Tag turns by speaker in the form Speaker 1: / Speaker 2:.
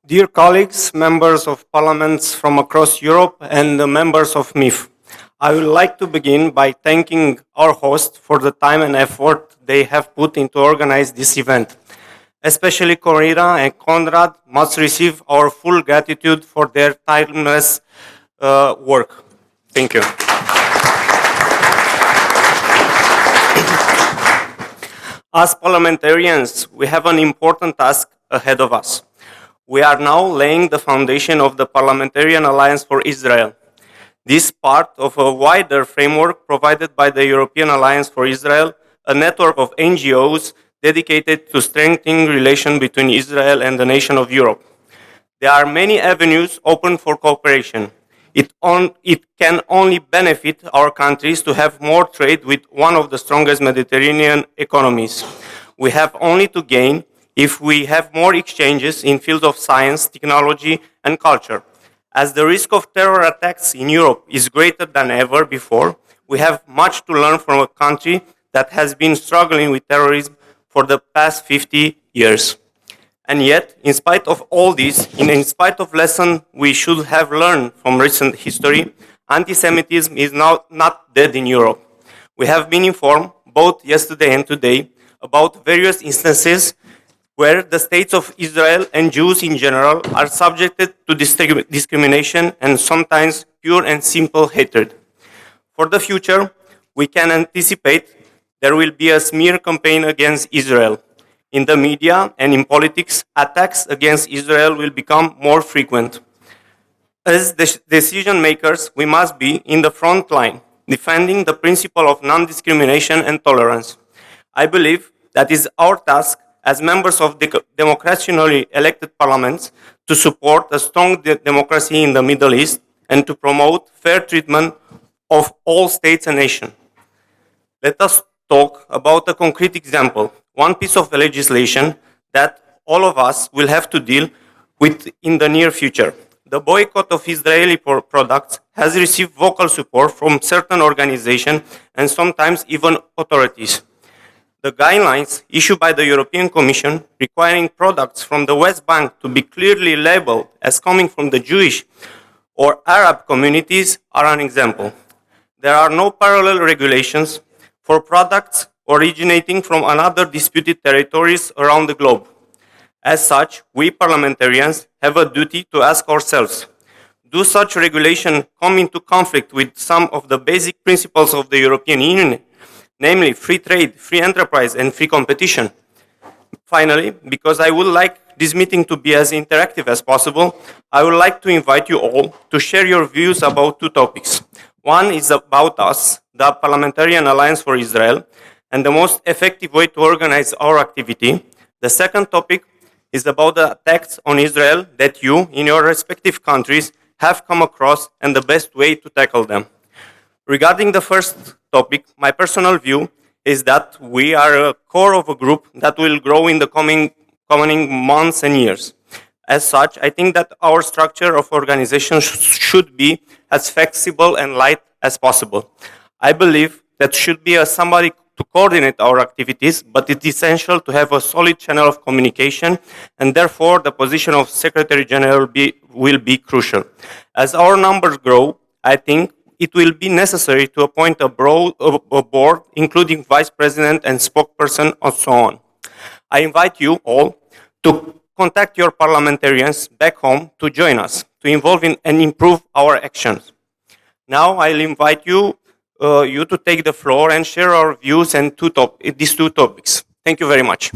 Speaker 1: Dear colleagues, members of parliaments from across Europe and the members of MIFF, I would like to begin by thanking our host for the time and effort they have put into organize this event. Especially Corina and Conrad must receive our full gratitude for their tireless work. Thank you. As parliamentarians, we have an important task ahead of us. We are now laying the foundation of the Parlamentarian Alliance for Israel. This is part of a wider framework provided by the European Alliance for Israel, a network of NGOs dedicated to strengthening relations between Israel and the nation of Europe. There are many avenues open for cooperation. It can only benefit our countries to have more trade with one of the strongest Mediterranean economies. We have only to gain if we have more exchanges in fields of science, technology, and culture. As the risk of terror attacks in Europe is greater than ever before, we have much to learn from a country that has been struggling with terrorism for the past 50 years. And yet, in spite of all this, in spite of lessons we should have learned from recent history, anti-Semitism is now not dead in Europe. We have been informed, both yesterday and today, about various instances where the states of Israel and Jews in general are subjected to discrimination and sometimes pure and simple hatred. For the future, we can anticipate there will be a smear campaign against Israel. In the media and in politics, attacks against Israel will become more frequent. As decision makers, we must be in the front line, defending the principle of non-discrimination and tolerance. I believe that is our task as members of the democratically elected parliaments to support a strong democracy in the Middle East and to promote fair treatment of all states and nations. Let us talk about a concrete example, one piece of legislation that all of us will have to deal with in the near future. The boycott of Israeli products has received vocal support from certain organizations and sometimes even authorities. The guidelines issued by the European Commission requiring products from the West Bank to be clearly labeled as coming from the Jewish or Arab communities are an example. There are no parallel regulations for products originating from other disputed territories around the globe. As such, we parliamentarians have a duty to ask ourselves, do such regulations come into conflict with some of the basic principles of the European Union, namely free trade, free enterprise, and free competition? Finally, because I would like this meeting to be as interactive as possible, I would like to invite you all to share your views about two topics. One is about us, the Parliamentarian Alliance for Israel, and the most effective way to organize our activity. The second topic is about the attacks on Israel that you, in your respective countries, have come across and the best way to tackle them. Regarding the first topic, my personal view is that we are a core of a group that will grow in the coming months and years. As such, I think that our structure of organization should be as flexible and light as possible. I believe that should be somebody to coordinate our activities, but it's essential to have a solid channel of communication, and therefore the position of Secretary General will be crucial. As our numbers grow, I think it will be necessary to appoint a board, including vice president and spokesperson, and so on. I invite you all to contact your parliamentarians back home to join us, to involve in and improve our actions. Now I'll invite you to take the floor and share our views on these two topics. Thank you very much.